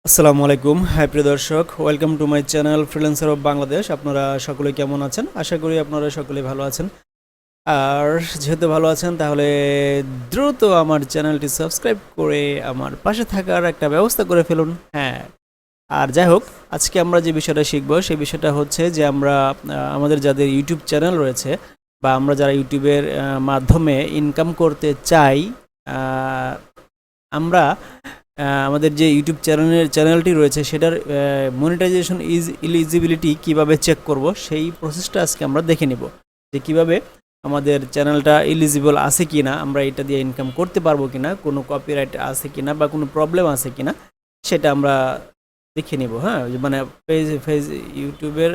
আসসালামু আলাইকুম, হাই প্রিয় দর্শক, welcome to my channel freelancer of Bangladesh. আপনারা সকলে কেমন আছেন? আশা করি আপনারা সকলে ভালো আছেন। আর যেহেতু ভালো আছেন তাহলে দ্রুত আমার চ্যানেলটি সাবস্ক্রাইব করে আমার পাশে থাকার একটা ব্যবস্থা করে ফেলুন। হ্যাঁ, আর যাই হোক, আজকে আমরা যে বিষয়টা শিখবো সেই বিষয়টা হচ্ছে যে আমরা আমাদের যাদের ইউটিউব চ্যানেল রয়েছে বা আমরা যারা ইউটিউবের মাধ্যমে ইনকাম করতে চাই, আমরা আমাদের যে ইউটিউব চ্যানেলটি রয়েছে সেটার মনিটাইজেশন ইলিজিবিলিটি কিভাবে চেক করব সেই প্রসেসটা আজকে আমরা দেখে নিব, যে কিভাবে আমাদের চ্যানেলটা ইলিজিবল আছে কিনা, আমরা এটা দিয়ে ইনকাম করতে পারবো কিনা, কোনো কপিরাইট আছে কিনা বা কোনো প্রবলেম আছে কিনা সেটা আমরা দেখে নিব। হ্যাঁ, মানে ফেজ ইউটিউবের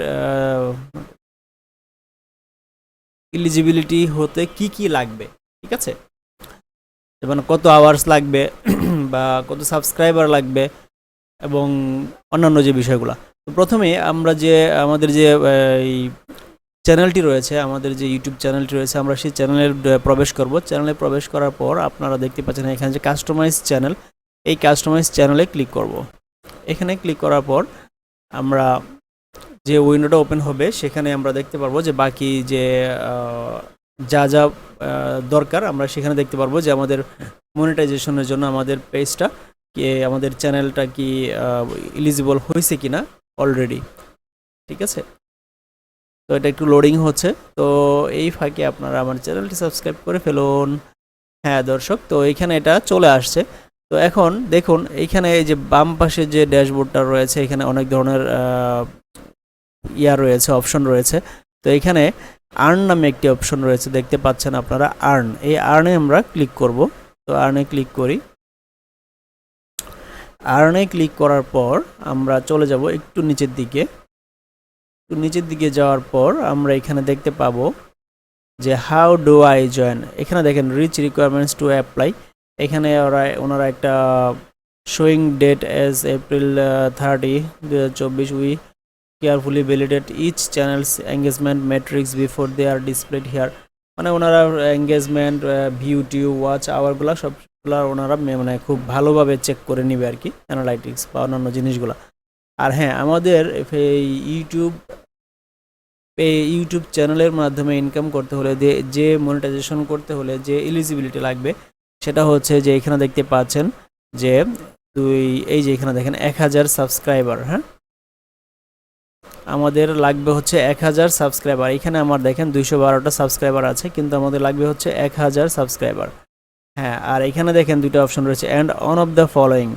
ইলিজিবিলিটি হতে কি কি লাগবে, ঠিক আছে, যেমন কত আওয়ার্স লাগবে বা কত সাবস্ক্রাইবার লাগবে এবং অন্যান্য যে বিষয়গুলো। তো প্রথমে আমরা যে আমাদের যে এই চ্যানেলটি রয়েছে, আমাদের যে ইউটিউব চ্যানেলটি রয়েছে, আমরা সেই চ্যানেলে প্রবেশ করব। চ্যানেলে প্রবেশ করার পর আপনারা দেখতে পাচ্ছেন এখানে যে কাস্টমাইজ চ্যানেল, এই কাস্টমাইজ চ্যানেলে ক্লিক করব। এখানে ক্লিক করার পর আমরা যে উইন্ডোটা ওপেন হবে সেখানে আমরা দেখতে পারবো যে বাকি যে যা যা দরকার আমরা সেখানে দেখতে পারবো যে আমাদের মনিটাইজেশনের জন্য আমাদের পেজটা কি, আমাদের চ্যানেলটা কি এলিজিবল হয়েছে কিনা অলরেডি, ঠিক আছে। তো এটা একটু লোডিং হচ্ছে, তো এই ফাঁকে আপনারা আমার চ্যানেলটি সাবস্ক্রাইব করে ফেলুন। হ্যাঁ দর্শক, তো এইখানে এটা চলে আসছে। তো এখন দেখুন এইখানে এই যে বাম পাশে যে ড্যাশবোর্ডটা রয়েছে এখানে অনেক ধরনের রয়েছে, অপশন রয়েছে। তো এখানে আর্ন নামে একটি অপশন রয়েছে, দেখতে পাচ্ছেন আপনারা আর্ন, এই আর্নে আমরা ক্লিক করব। তো আর্নে ক্লিক করি। আর্নে ক্লিক করার পর আমরা চলে যাব একটু নিচের দিকে। একটু নিচের দিকে যাওয়ার পর আমরা এখানে দেখতে পাবো যে হাউ ডু আই জয়েন। এখানে দেখেন রিচ রিকোয়ারমেন্টস টু অ্যাপ্লাই। এখানে ওনারা একটা showing date as April 30, 2024। We carefully validate each channel's engagement metrics before they are displayed here. মানে ওনারা এঙ্গেজমেন্ট, ভিউ টিউ, ওয়াচ আওয়ারগুলো সবগুলো ওনারা মানে খুব ভালোভাবে চেক করে নেবে আর কি, অ্যানালাইটিক্স বা অন্যান্য জিনিসগুলো। আর হ্যাঁ, আমাদের এই ইউটিউব চ্যানেলের মাধ্যমে ইনকাম করতে হলে যে মনিটাইজেশন করতে হলে যে এলিজিবিলিটি লাগবে সেটা হচ্ছে যে এখানে দেখতে পাচ্ছেন যে এই যে এখানে দেখেন 1000 সাবস্ক্রাইবার। হ্যাঁ, আমাদের লাগবে হচ্ছে 1000 সাবস্ক্রাইবার। এখানে আমার দেখেন 212টা সাবস্ক্রাইবার আছে, কিন্তু আমাদের লাগবে হচ্ছে 1000 সাবস্ক্রাইবার। হ্যাঁ, আর এখানে দেখেন দুইটা অপশন রয়েছে, and on of the following.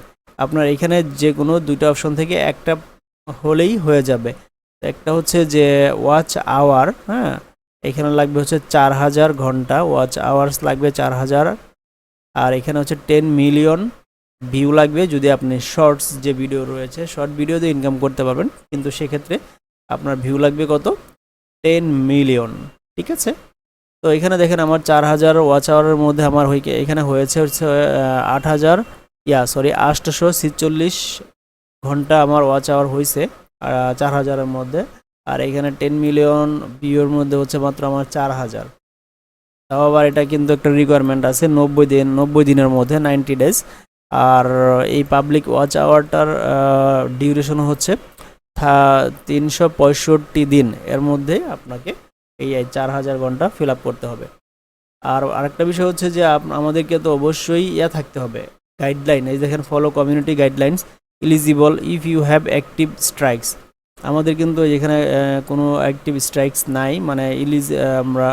আপনার এখানে যে কোনো দুইটা অপশন থেকে একটা হলেই হয়ে যাবে। একটা হচ্ছে যে ওয়াচ আওয়ার, হ্যাঁ, এখানে লাগবে হচ্ছে 4000 ঘন্টা, ওয়াচ আওয়ার্স লাগবে 4000। আর এখানে হচ্ছে 10 মিলিয়ন ভিউ লাগবে যদি আপনি শর্টস যে ভিডিও রয়েছে শর্ট ভিডিও দিয়ে ইনকাম করতে পারবেন, কিন্তু সেক্ষেত্রে আপনার ভিউ লাগবে কত, 10 মিলিয়ন, ঠিক আছে। তো এখানে দেখেন আমার 4000 ওয়াচ আওয়ারের মধ্যে আমার এখানে হয়েছে হচ্ছে 8000 846 ঘন্টা আমার ওয়াচ আওয়ার হয়েছে 4000-এর মধ্যে। আর এখানে 10 মিলিয়ন ভিউর মধ্যে হচ্ছে মাত্র আমার 4000। তাও আবার এটা কিন্তু একটা রিকোয়ারমেন্ট আছে 90 দিনের মধ্যে, 90 ডেজ। আর এই পাবলিক ওয়াচ আওয়ারটার ডিউরেশন হচ্ছে 365 দিন। এর মধ্যে আপনাকে এই 4000 ঘন্টা ফিল আপ করতে হবে। আর আরেকটা বিষয় হচ্ছে যে আমাদেরকে তো অবশ্যই থাকতে হবে গাইডলাইন। এই দেখেন follow community guidelines eligible if you have active strikes. আমাদের কিন্তু এখানে কোনো অ্যাক্টিভ স্ট্রাইকস নাই, মানে আমরা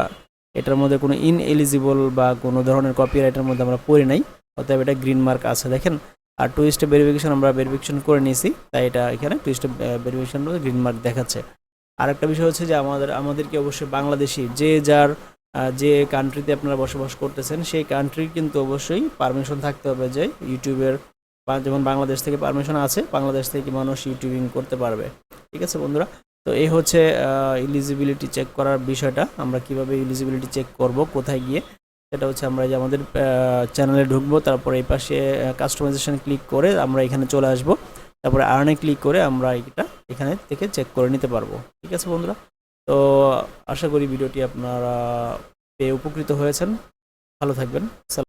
এটার মধ্যে কোনো ইনএলিজিবল বা কোনো ধরনের কপিরাইটের মধ্যে আমরা পড়ি নাই, অতএব এটা গ্রিন মার্ক আছে দেখেন। আর টু স্টেপ ভেরিফিকেশন আমরা ভেরিফিকেশন করে নিয়েছি, তাই এটা এখানে two step verification green mark দেখাচ্ছে। আর একটা বিষয় হচ্ছে যে আমাদেরকে অবশ্যই বাংলাদেশি যার যে কান্ট্রিতে আপনারা বসবাস করতেছেন সেই কান্ট্রির কিন্তু অবশ্যই পারমিশন থাকতে হবে, যে ইউটিউবের যেমন বাংলাদেশ থেকে পারমিশন আছে, বাংলাদেশ থেকে মানুষ ইউটিউবিং করতে পারবে, ঠিক আছে বন্ধুরা। তো এই হচ্ছে এলিজিবিলিটি চেক করার বিষয়টা। আমরা কিভাবে এলিজিবিলিটি চেক করব, কোথায় গিয়ে, সেটা হচ্ছে আমরা যে আমাদের চ্যানেলে ঢুকবো, তারপর এই পাশে কাস্টমাইজেশন ক্লিক করে আমরা এখানে চলে আসব, তারপরে আর্নে ক্লিক করে আমরা এটা এখানে থেকে চেক করে নিতে পারবো, ঠিক আছে বন্ধুরা। তো আশা করি ভিডিওটি আপনারা পেয়ে উপকৃত হয়েছেন। ভালো থাকবেন। সালাম।